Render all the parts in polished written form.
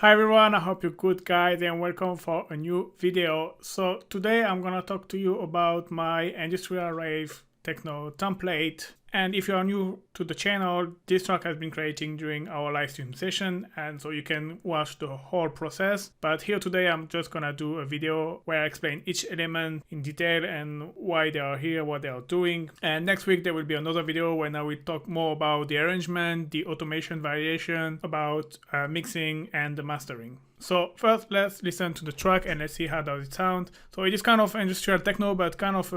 Hi everyone, I hope you're good guys and welcome for a new video. So today I'm gonna talk to you about my Industrial Rave Techno template. And if you are new to the channel, this track has been creating during our live stream session, and so you can watch the whole process. But here today I'm just gonna do a video where I explain each element in detail and why they are here, what they are doing. And next week there will be another video when I will talk more about the arrangement, the automation variation, about mixing and the mastering. So first let's listen to the track and let's see how does it sound. So it is kind of industrial techno but kind of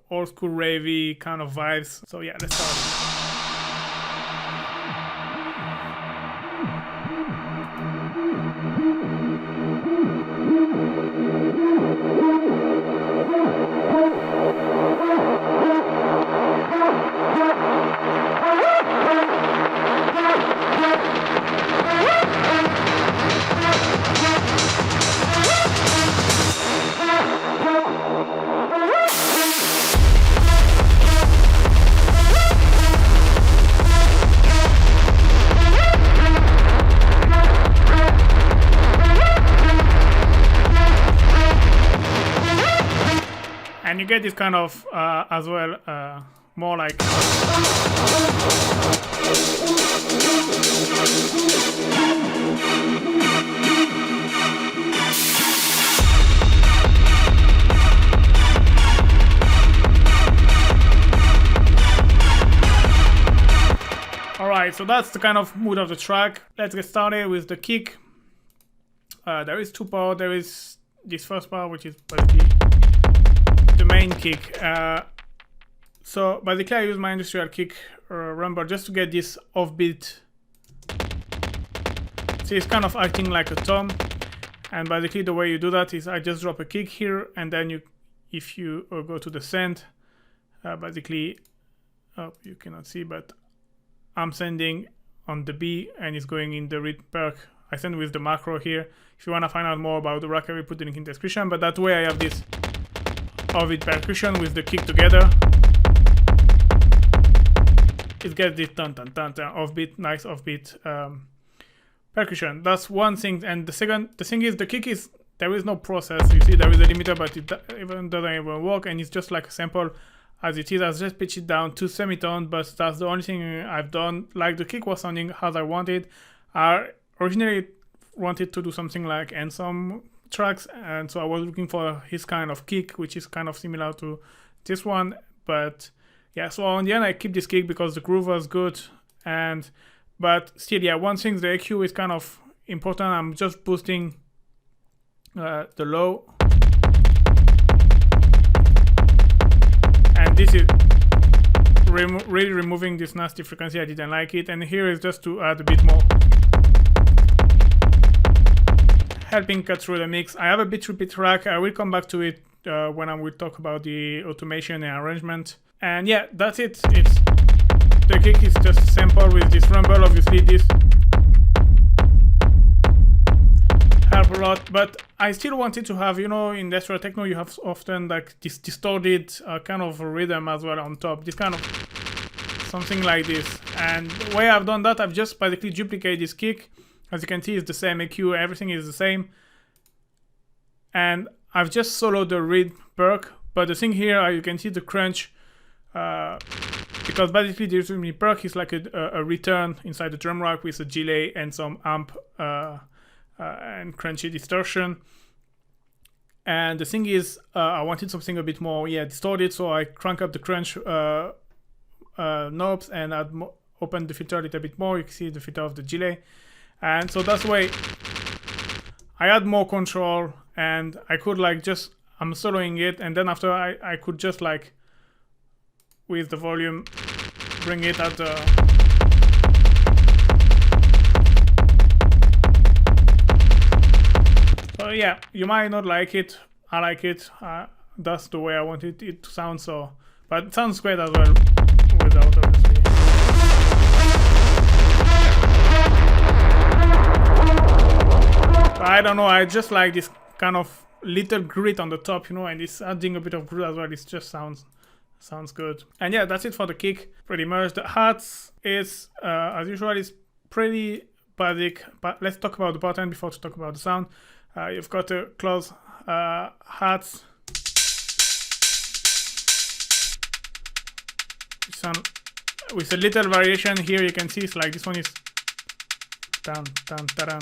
old school ravey kind of vibes. So yeah, let's start. And you get this kind of, as well, more like... Alright, so that's the kind of mood of the track. Let's get started with the kick. There is two parts. There is this first part, which is basically the main kick. So basically I use my industrial kick rumble just to get this offbeat. See, it's kind of acting like a tom, and basically the way you do that is I just drop a kick here, and then if you go to the send, basically, oh, you cannot see, but I'm sending on the B and it's going in the read perc. I send with the macro here. If you want to find out more about the rack, I will put the link in the description, but that way I have this offbeat percussion with the kick together. It gets this tan tan tan tan offbeat, nice offbeat percussion. That's one thing. And the thing is, the kick is, there is no process. You see there is a limiter, but it even doesn't even work, and it's just like a sample as it is. I just pitch it down to semitone, but that's the only thing I've done. Like, the kick was sounding as I wanted. I originally wanted to do something like Ensom tracks, and so I was looking for his kind of kick, which is kind of similar to this one. But yeah, so on the end I keep this kick because the groove was good, but still, yeah, one thing, the EQ is kind of important. I'm just boosting the low, and this is really removing this nasty frequency. I didn't like it, and here is just to add a bit more, helping cut through the mix. I have a bit repeat rack. I will come back to it when I will talk about the automation and arrangement. And yeah, that's it. The kick is just simple with this rumble. Obviously this help a lot, but I still wanted to have, you know, in industrial techno you have often like this distorted kind of rhythm as well on top, this kind of something like this. And the way I've done that, I've just basically duplicated this kick. As you can see, it's the same EQ, everything is the same. And I've just soloed the read perc, but the thing here, you can see the crunch, because basically the perc is like a return inside the drum rack with a delay and some amp and crunchy distortion. And the thing is, I wanted something a bit more, yeah, distorted, so I crank up the crunch knobs and I'd open the filter a little bit more. You can see the filter of the delay. And so that's why I had more control, and I could like just, I'm soloing it, and then after I could just like, with the volume, bring it at the... So yeah, you might not like it, I like it, that's the way I wanted it to sound, so, but it sounds great as well, without obviously. I don't know, I just like this kind of little grit on the top, you know, and it's adding a bit of grit as well. It just sounds good. And yeah, that's it for the kick, pretty much. The hats is, as usual, is pretty basic, but let's talk about the pattern before to talk about the sound. You've got a close hats. With a little variation here, you can see it's like this one is dun dun dun dun,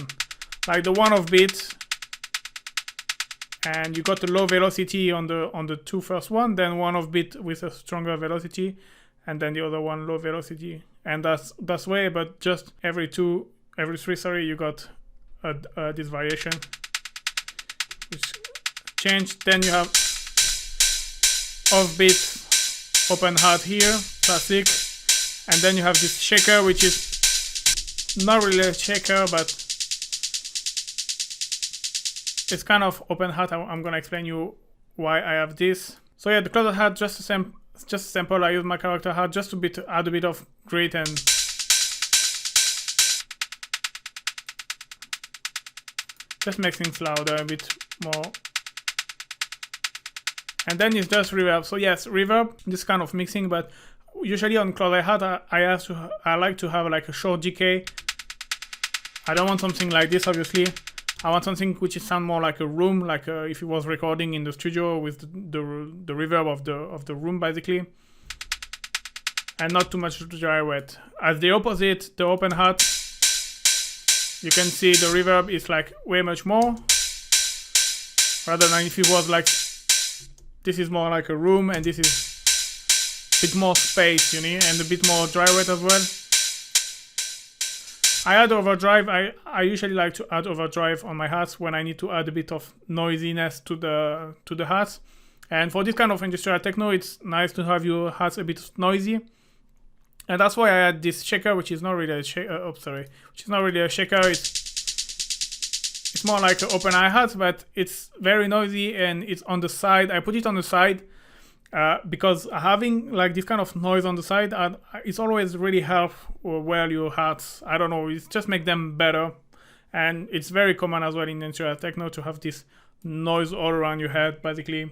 like the one off beat, and you got the low velocity on the two first one, then one off beat with a stronger velocity, and then the other one low velocity, and that's way. But just every three, sorry, you got this variation which change. Then you have off beat, open hat here, classic, and then you have this shaker, which is not really a shaker, but it's kind of open hat. I'm gonna explain you why I have this. So yeah, the closer hat, just a sample. I use my character hat just to add a bit of grit and just make things louder a bit more. And then it's just reverb. So yes, reverb, this kind of mixing, but usually on closer hat I like to have like a short decay. I don't want something like this, obviously. I want something which sound more like a room, like if it was recording in the studio with the reverb of the room, basically, and not too much dry wet. As the opposite, the open hat, you can see the reverb is like way much more, rather than if it was like this is more like a room, and this is a bit more space, you know, and a bit more dry wet as well. I add overdrive. I usually like to add overdrive on my hats when I need to add a bit of noisiness to the hats. And for this kind of industrial techno, it's nice to have your hats a bit noisy. And that's why I add this shaker, which is not really a shaker. Which is not really a shaker. It's more like an open hi-hat, but it's very noisy and it's on the side. I put it on the side because having like this kind of noise on the side, it's always really help well your hats. I don't know, it just make them better. And it's very common as well in industrial techno to have this noise all around your head, basically.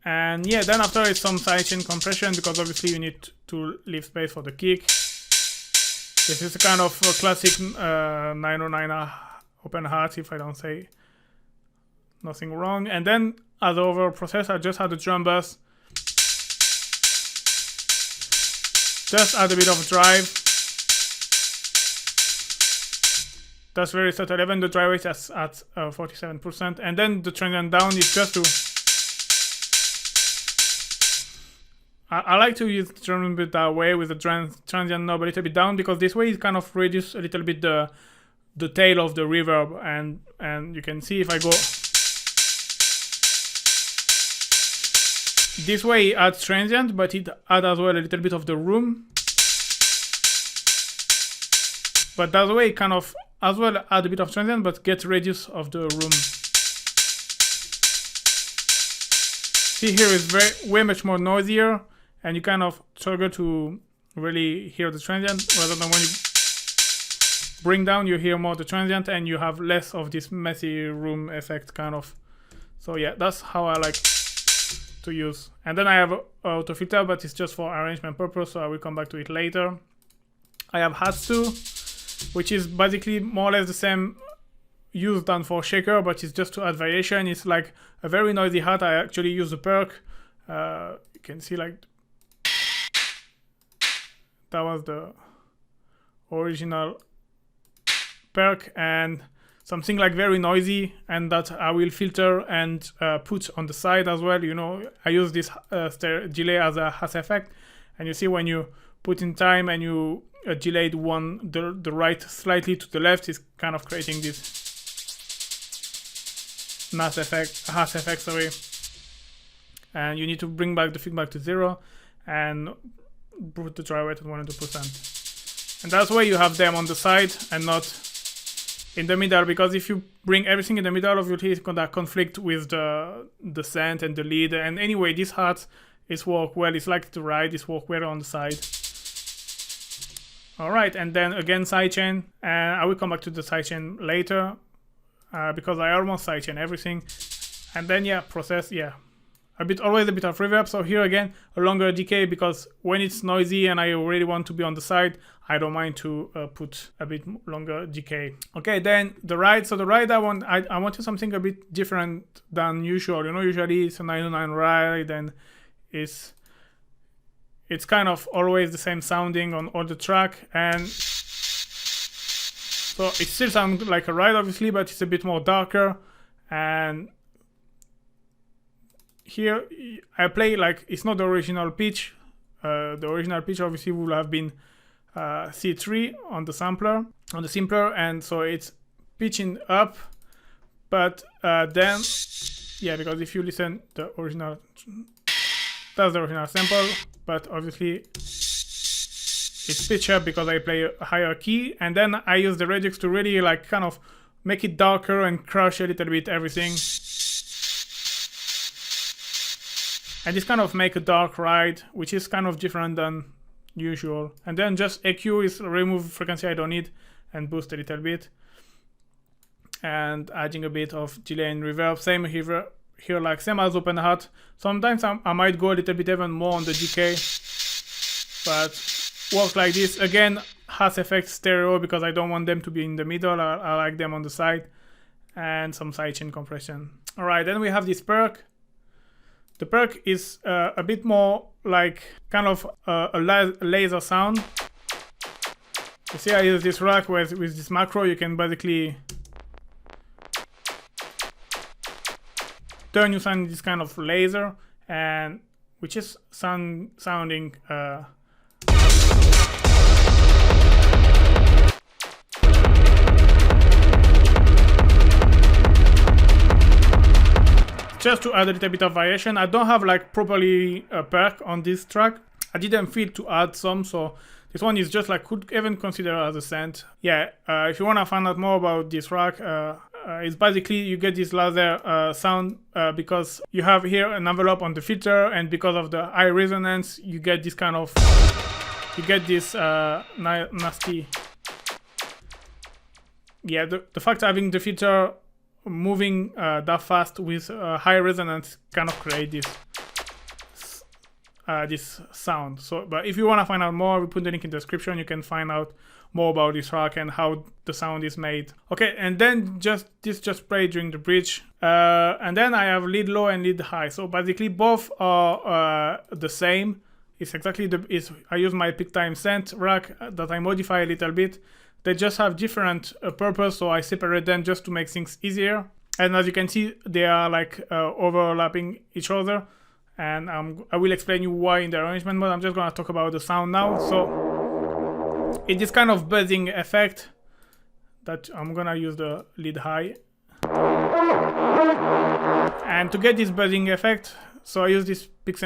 And yeah, then after it's some sidechain compression, because obviously you need to leave space for the kick. This is a kind of a classic 909 open hat, if I don't say nothing wrong. And then as over process, I just had a drum bass. Just add a bit of drive. That's very subtle. Even the dry rate is at 47%. And then the transient down is just to... I like to use the drum a bit that way with the transient knob a little bit down, because this way it kind of reduces a little bit the tail of the reverb, and you can see if I go this way it adds transient, but it adds as well a little bit of the room. But that way it kind of as well add a bit of transient, but gets reduced of the room. See, here is way much more noisier, and you kind of struggle to really hear the transient, rather than when you bring down, you hear more the transient, and you have less of this messy room effect, kind of. So yeah, that's how I like to use. And then I have auto filter, but it's just for arrangement purpose, so I will come back to it later. I have hats too, which is basically more or less the same use done for shaker, but it's just to add variation. It's like a very noisy hat. I actually use the Perc. You can see like that was the original Perc, and something like very noisy, and that I will filter and put on the side as well. You know, I use this delay as a has effect, and you see when you put in time and you delayed the right slightly to the left, is kind of creating this has effect, sorry. And you need to bring back the feedback to 0 and put the dry weight at 100%. And that's why you have them on the side and not in the middle, because if you bring everything in the middle of your lead, it's gonna conflict with the scent and the lead. And anyway, this hat is work well. It's like the ride is work well on the side. All right, and then again sidechain, and I will come back to the sidechain later because I almost sidechain everything. And then yeah, process, yeah, always a bit of reverb. So here again, a longer decay, because when it's noisy and I already want to be on the side, I don't mind to put a bit longer decay. Okay, then the ride. So the ride I wanted something a bit different than usual. You know, usually it's a 909 ride and it's kind of always the same sounding on all the track, and so it still sounds like a ride obviously, but it's a bit more darker. And here I play like it's not the original pitch. The original pitch obviously would have been C3 on the sampler, on the simpler, and so it's pitching up. But then, yeah, because if you listen the original, that's the original sample, but obviously it's pitched up because I play a higher key, and then I use the Redux to really like kind of make it darker and crush a little bit everything. And this kind of make a dark ride, which is kind of different than usual. And then just EQ is remove frequency I don't need and boost a little bit. And adding a bit of delay and reverb. Same here like same as Open Heart. Sometimes I might go a little bit even more on the decay. But work like this. Again, has effects stereo because I don't want them to be in the middle. I like them on the side. And some sidechain compression. Alright, then we have this Perc. The Perc is a bit more like kind of a laser sound. You see I use this rack with this macro. You can basically turn your sound this kind of laser, and which is sounding just to add a little bit of variation. I don't have like properly a Perc on this track. I didn't feel to add some, so this one is just like could even consider as a scent. Yeah, if you want to find out more about this rack, it's basically you get this laser sound because you have here an envelope on the filter, and because of the high resonance, you get this kind of, you get this nasty. Yeah, the fact having the filter moving that fast with high resonance kind of create this sound. So, but if you want to find out more, we put the link in the description. You can find out more about this track and how the sound is made. Okay, and then just play during the bridge, and then I have lead low and lead high. So basically both are the same. It's exactly I use my peak time scent rack that I modify a little bit. They just have different purpose, so I separate them just to make things easier. And as you can see, they are like overlapping each other. And I will explain you why in the arrangement, but I'm just gonna talk about the sound now. So in this kind of buzzing effect, that I'm gonna use the lead high. And to get this buzzing effect, so I use this peak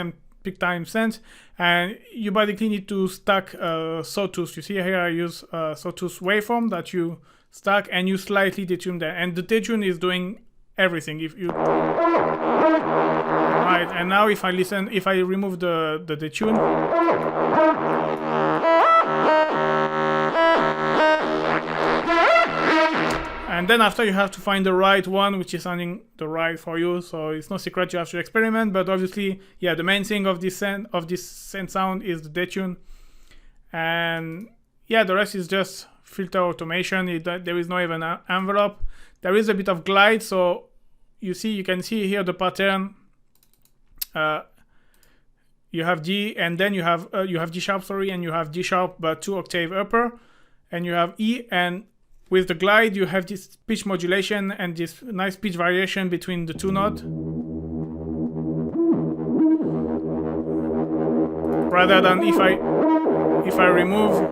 time sense, and you basically need to stack sawtooth. You see here I use sawtooth waveform that you stack and you slightly detune there, and the detune is doing everything. If you right, and now if I remove the detune, and then after you have to find the right one, which is sounding the right for you. So it's no secret, you have to experiment. But obviously, yeah, the main thing of this scent sound is the detune, and yeah, the rest is just filter automation. There is no even envelope. There is a bit of glide, so you can see here the pattern. You have G, and then you have G sharp, sorry, and you have D sharp, but 2 octave upper, and you have E, and with the glide you have this pitch modulation and this nice pitch variation between the two notes. Rather than if I remove,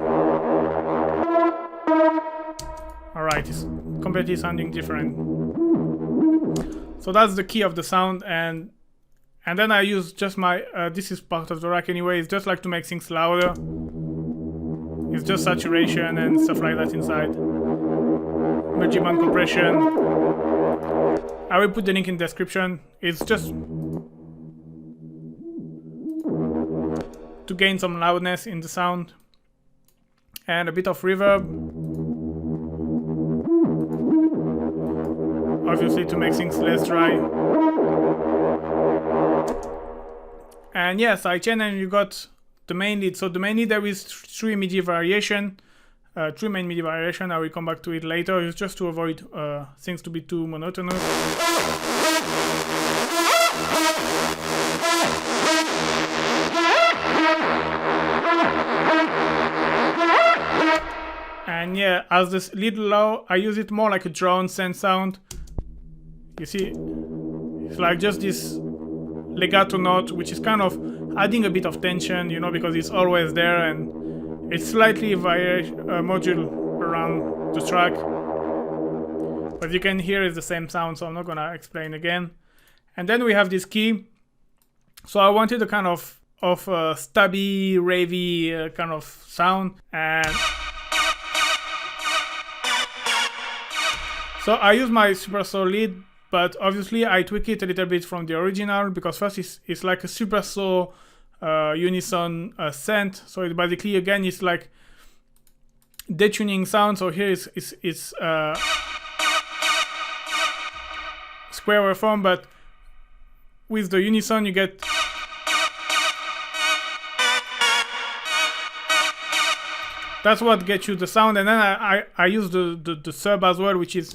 alright, it's completely sounding different. So that's the key of the sound, and then I use just my this is part of the rack anyway. It's just like to make things louder. It's just saturation and stuff like that inside. Multi-band compression. I will put the link in the description. It's just to gain some loudness in the sound and a bit of reverb, obviously to make things less dry. And yeah, sidechain, and you got the main lead. So the main lead, there is 3 MIDI variation, 3 main MIDI variation. I will come back to it later. It's just to avoid things to be too monotonous. And yeah, as this lead low, I use it more like a drone synth sound. You see, it's like just this legato note, which is kind of adding a bit of tension, you know, because it's always there, and it's slightly module around the track. But you can hear it's the same sound, so I'm not gonna explain again. And then we have this key. So I wanted a kind of stabby, ravey kind of sound, and so I use my Super Saw lead, but obviously I tweak it a little bit from the original, because first it's like a Super Saw unison synth. So it basically, again, it's like detuning sound. So here it's square waveform, but with the unison you get that's what gets you the sound. And then I use the sub as well, which is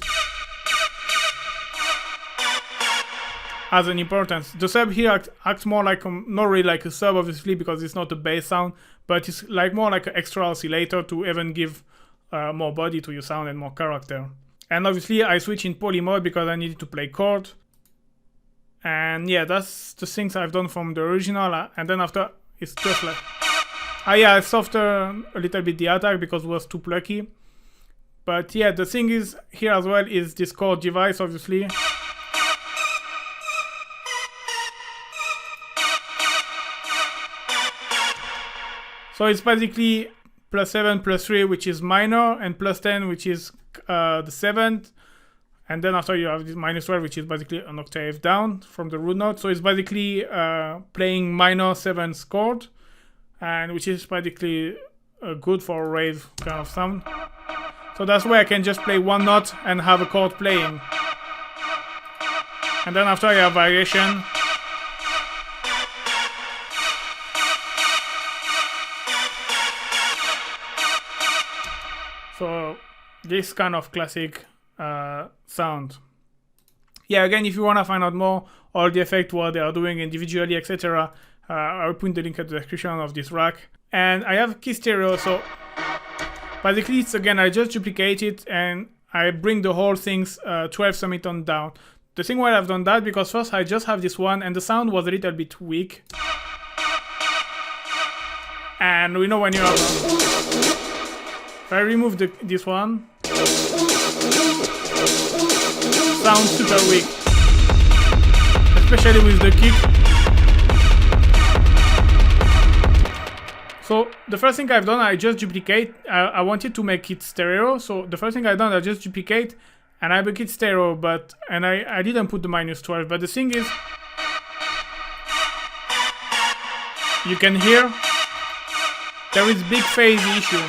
has an importance. The sub here acts more like not really like a sub, obviously, because it's not a bass sound, but it's like more like an extra oscillator to even give more body to your sound and more character. And obviously I switch in poly mode because I needed to play chord. And yeah, that's the things I've done from the original. And then after, it's just like yeah, I softened a little bit the attack because it was too plucky. But yeah, the thing is here as well is this chord device, obviously. So it's basically +7, +3, which is minor, and +10, which is the 7th. And then after you have this -12, which is basically an octave down from the root note. So it's basically playing minor 7th chord, and which is basically good for a rave kind of sound. So that's why I can just play one note and have a chord playing. And then after I have variation. So this kind of classic sound. Yeah, again, if you want to find out more, all the effects, what they are doing individually, etc., I'll put the link at the description of this rack. And I have key stereo, so basically it's, again, I just duplicate it and I bring the whole things 12 semitone down. The thing why I've done that, because first I just have this one and the sound was a little bit weak. And we know when you have if I remove this one, sounds super weak, especially with the kick. So the first thing I've done, I just duplicate. I wanted to make it stereo, so the first thing I've done, I just duplicate and I make it stereo, and I didn't put the -12. But the thing is, you can hear there is big phase issue.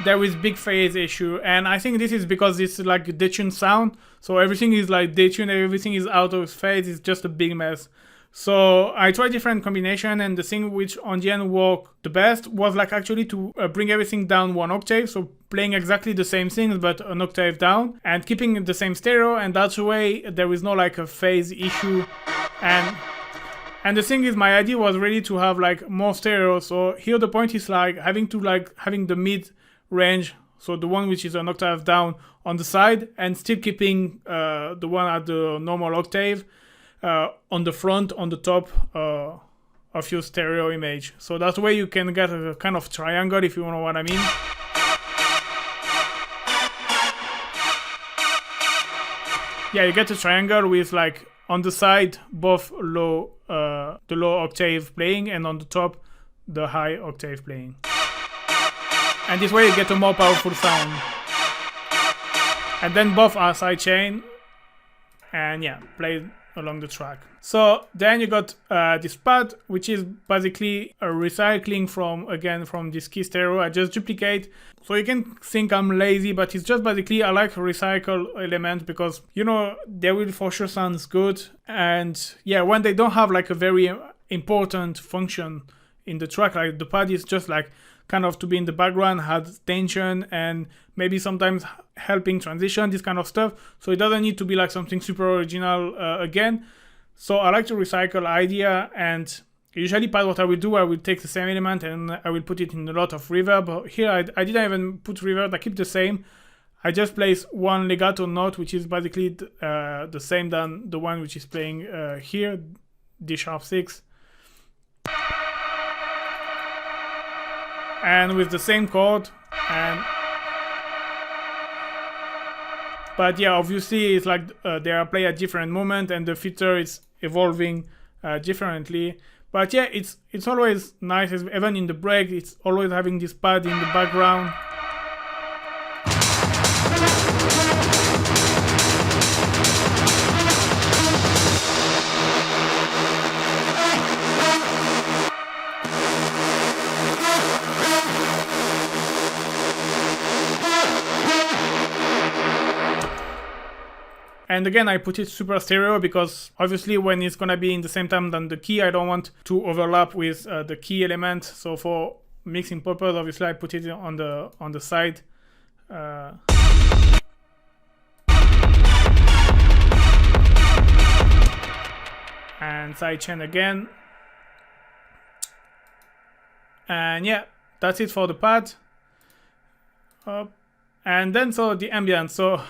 There is big phase issue, and I think this is because it's like a detuned sound, so everything is like detuned, everything is out of phase, it's just a big mess. So I tried different combination, and the thing which on the end worked the best was like actually to bring everything down 1 octave, so playing exactly the same things but an octave down, and keeping the same stereo, and that's the way there is no like a phase issue. And the thing is, my idea was really to have like more stereo, so here the point is like having the mid range, so the one which is an octave down on the side, and still keeping the one at the normal octave on the front, on the top of your stereo image. So that's where you can get a kind of triangle, if you know what I mean. Yeah, you get a triangle with like on the side both the low octave playing, and on the top the high octave playing. And this way you get a more powerful sound. And then both are sidechain. And yeah, play along the track. So then you got this pad, which is basically a recycling from this key stereo. I just duplicate. So you can think I'm lazy, but it's just basically I like to recycle elements because, you know, they will for sure sound good. And yeah, when they don't have like a very important function in the track, like the pad is just like kind of to be in the background, has tension and maybe sometimes helping transition, this kind of stuff. So it doesn't need to be like something super original again. So I like to recycle idea, and usually what I will do, I will take the same element and I will put it in a lot of reverb. But here I didn't even put reverb, I keep the same. I just place one legato note, which is basically the same than the one which is playing here, D#6. And with the same chord, but yeah, obviously it's like they are played at different moment and the filter is evolving differently. But yeah, it's always nice, even in the break, it's always having this pad in the background. And again, I put it super stereo because obviously when it's gonna be in the same time than the key, I don't want to overlap with the key element. So for mixing purpose, obviously I put it on the side. And sidechain again. And yeah, that's it for the pad. And then so the ambience. So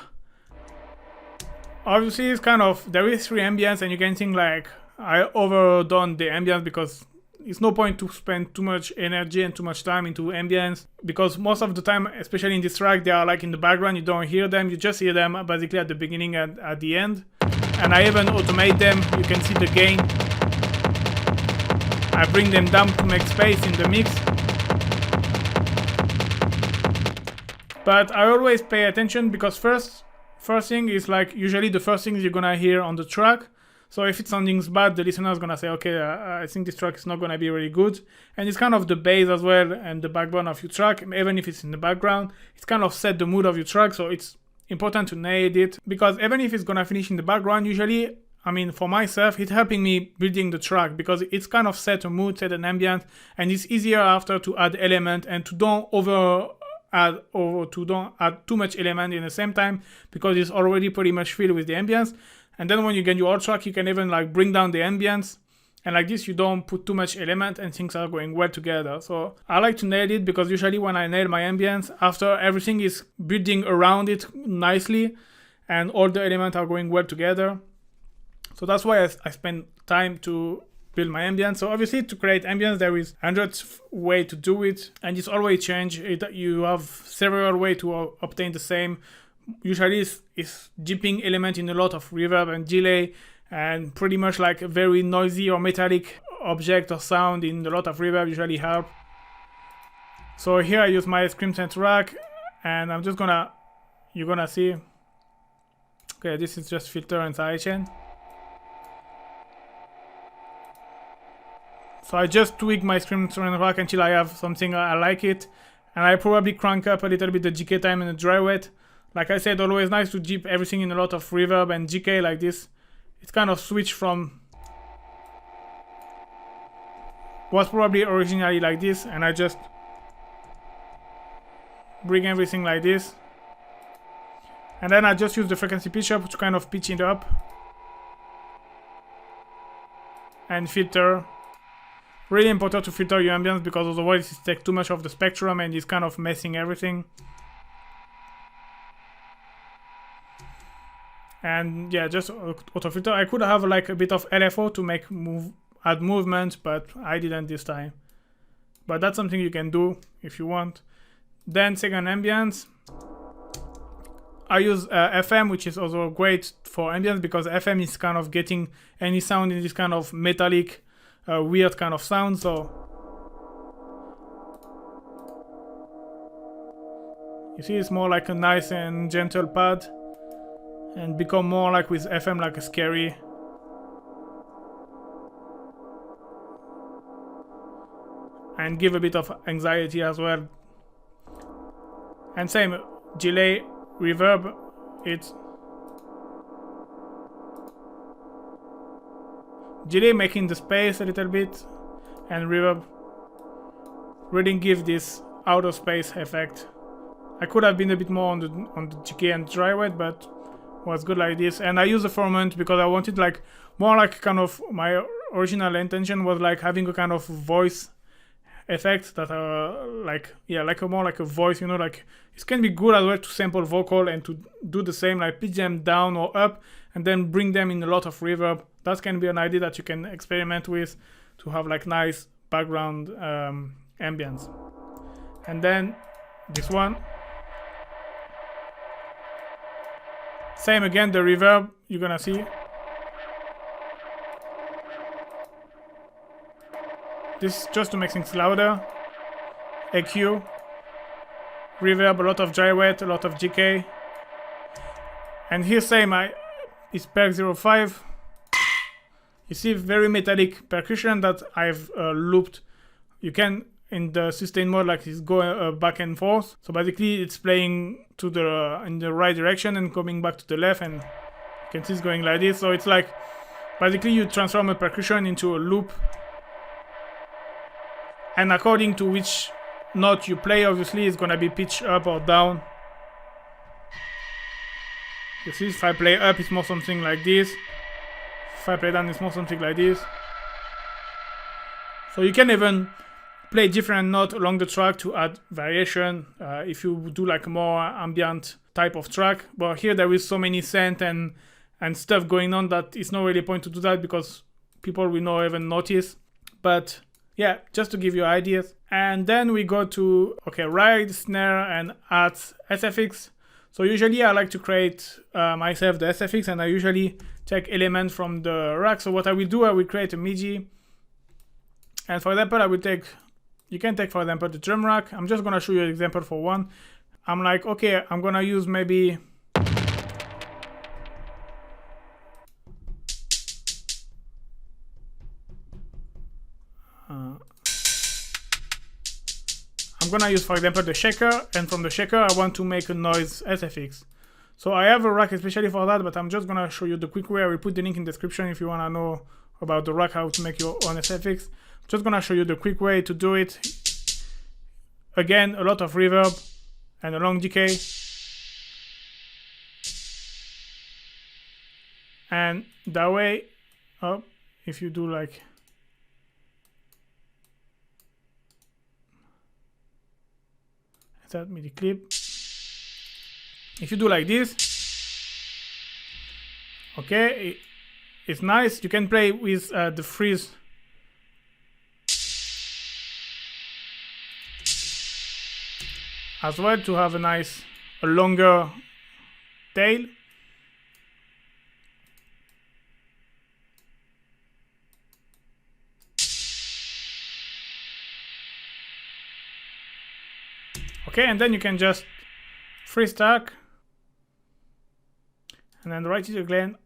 obviously it's kind of, there is 3 ambience and you can think like I overdone the ambience because it's no point to spend too much energy and too much time into ambience because most of the time, especially in this track, they are like in the background, you don't hear them, you just hear them basically at the beginning and at the end. And I even automate them, you can see the gain. I bring them down to make space in the mix. But I always pay attention because first thing is like usually the first things you're gonna hear on the track. So if it's sounding bad, the listener is gonna say, okay, I think this track is not gonna be really good. And it's kind of the bass as well and the backbone of your track, even if it's in the background. It's kind of set the mood of your track, so it's important to nail it because even if it's gonna finish in the background, usually, I mean, for myself, it's helping me building the track because it's kind of set a mood, set an ambience, and it's easier after to add element and to don't add too much element in the same time because it's already pretty much filled with the ambience. And then when you get your old track, you can even like bring down the ambience, and like this you don't put too much element and things are going well together. So I like to nail it because usually when I nail my ambience, after everything is building around it nicely and all the elements are going well together. So that's why I spend time to build my ambience. So obviously to create ambience there is hundreds of ways to do it and it's always change. You have several ways to obtain the same. Usually it's dipping element in a lot of reverb and delay and pretty much like a very noisy or metallic object or sound in a lot of reverb usually help. So here I use my Scream Center rack and I'm just you're gonna see, okay, this is just filter and sidechain. So I just tweak my Scream Center rack until I have something I like it, and I probably crank up a little bit the GK time and the dry wet. Like I said, always nice to dip everything in a lot of reverb and GK like this. It's kind of switch from was probably originally like this, and I just bring everything like this. And then I just use the frequency pitch up to kind of pitch it up. And filter. Really important to filter your ambience because otherwise it takes too much of the spectrum and it's kind of messing everything. And yeah, just auto filter. I could have like a bit of LFO to add movement, but I didn't this time. But that's something you can do if you want. Then second ambience. I use FM, which is also great for ambience because FM is kind of getting any sound in this kind of metallic, weird kind of sound. So you see, it's more like a nice and gentle pad, and become more like with FM like a scary. and give a bit of anxiety as well. And same delay, reverb, it's delay making the space a little bit, and reverb really give this outer space effect. I could have been a bit more on the decay and dry wet, but was good like this. And I use the formant because I wanted like more like kind of, my original intention was like having a kind of voice effect that like, yeah, like a more like a voice, you know, like it can be good as well to sample vocal and to do the same, like pitch them down or up and then bring them in a lot of reverb. That can be an idea that you can experiment with to have like nice background ambience. And then this one, same again, the reverb you're gonna see. This just to make things louder. EQ, reverb, a lot of dry wet, a lot of decay. And here same, is Perc 05. You see very metallic percussion that I've looped. You can in the sustain mode like it's going back and forth. So basically it's playing to the in the right direction and coming back to the left, and you can see it's going like this. So it's like basically you transform a percussion into a loop, and according to which note you play, obviously it's gonna be pitched up or down. You see, if I play up, it's more something like this. If I play down, it's more something like this. So you can even play different notes along the track to add variation if you do like a more ambient type of track. But here there is so many synth and stuff going on that it's not really a point to do that because people will not even notice. But yeah, just to give you ideas. And then we go to, okay, ride, snare, and add SFX. So usually I like to create myself the SFX, and I usually take elements from the rack. So what I will do, I will create a MIDI. And for example, I will take, you can take for example the drum rack. I'm just gonna show you an example for one. I'm like, okay, I'm gonna use maybe I'm gonna use, for example, the shaker, and from the shaker I want to make a noise SFX. So I have a rack especially for that, but I'm just gonna show you the quick way. I will put the link in the description if you wanna know about the rack, how to make your own SFX. I'm just gonna show you the quick way to do it. Again, a lot of reverb and a long decay. And that way, if you do like that MIDI clip, if you do like this, okay, it's nice. You can play with the freeze as well to have a longer tail. Okay, and then you can just free stack and then right it again,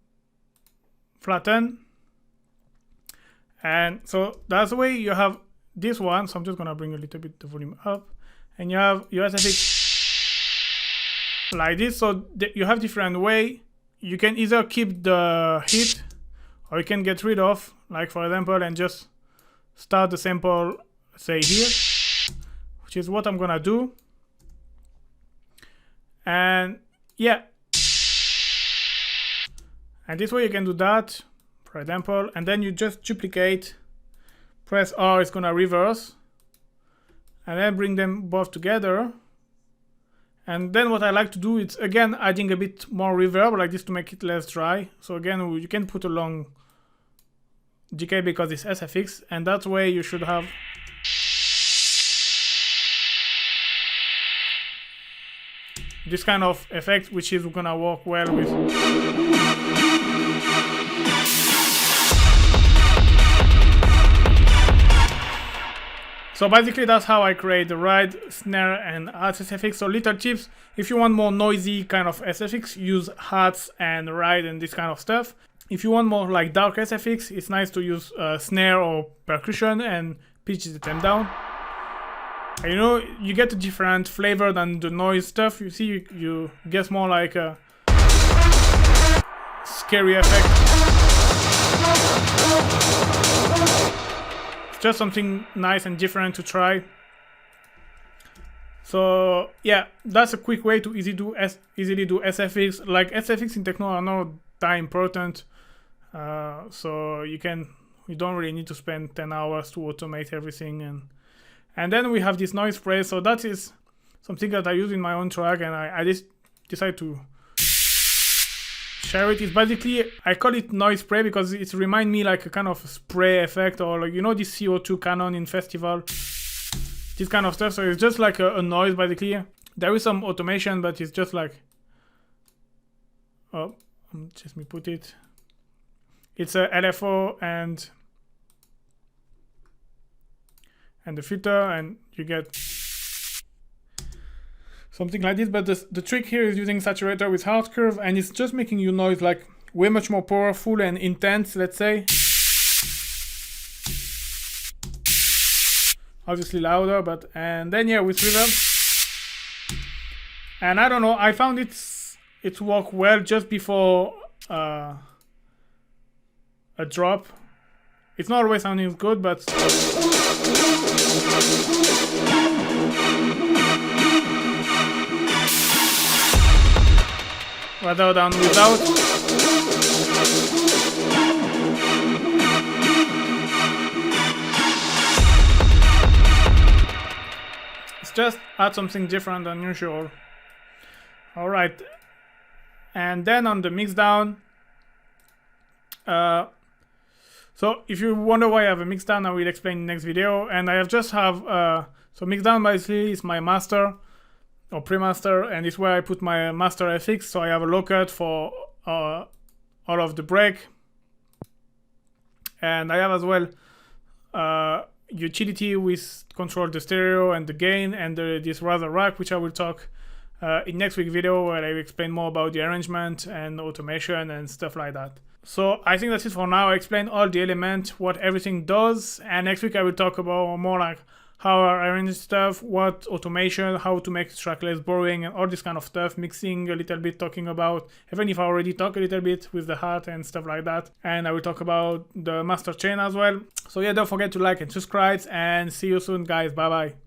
flatten. And so that's the way you have this one. So I'm just gonna bring a little bit the volume up, and you have your SFX like this. So you have different way. You can either keep the hit or you can get rid of, like for example, and just start the sample, say here, which is what I'm gonna do. And yeah, and this way you can do that, for example, and then you just duplicate, press R, it's gonna reverse, and then bring them both together. And then what I like to do is again adding a bit more reverb like this to make it less dry. So again, you can put a long decay because it's SFX, and that way you should have this kind of effect, which is gonna work well with. So basically that's how I create the ride, snare, and hats SFX. So little tips, if you want more noisy kind of SFX, use hats and ride and this kind of stuff. If you want more like dark SFX, it's nice to use snare or percussion and pitch them down. And, you know, you get a different flavor than the noise stuff. You see, you get more like a scary effect. It's just something nice and different to try. So yeah, that's a quick way to easily do SFX. Like SFX in techno are not that important, so you don't really need to spend 10 hours to automate everything. And then we have this noise spray. So that is something that I use in my own track, and I just decided to share it. It's basically, I call it noise spray because it reminds me like a kind of spray effect, or like, you know, this CO2 cannon in festival, this kind of stuff. So it's just like a noise basically. There is some automation, but it's just like, oh, just me put it. It's a LFO and the filter, and you get something like this. But the trick here is using saturator with hard curve, and it's just making your noise like way much more powerful and intense, let's say. Obviously louder, but, and then yeah, with reverb. And I don't know, I found it worked well just before a drop. It's not always sounding good, but rather than without. It's just add something different than usual. All right, and then on the mix down. So if you wonder why I have a mix down, I will explain in the next video. And I just have so mix down basically is my master or pre-master, and it's where I put my master FX. So I have a low cut for all of the break, and I have as well utility with control the stereo and the gain, and this rather rack, which I will talk in next week video, where I will explain more about the arrangement and automation and stuff like that. So I think that's it for now. I explained all the elements, what everything does, and next week I will talk about more like how I arrange stuff, what automation, how to make track less boring, and all this kind of stuff, mixing a little bit, talking about, even if I already talk a little bit with the hat and stuff like that. And I will talk about the master chain as well. So yeah, don't forget to like and subscribe, and see you soon guys. Bye bye.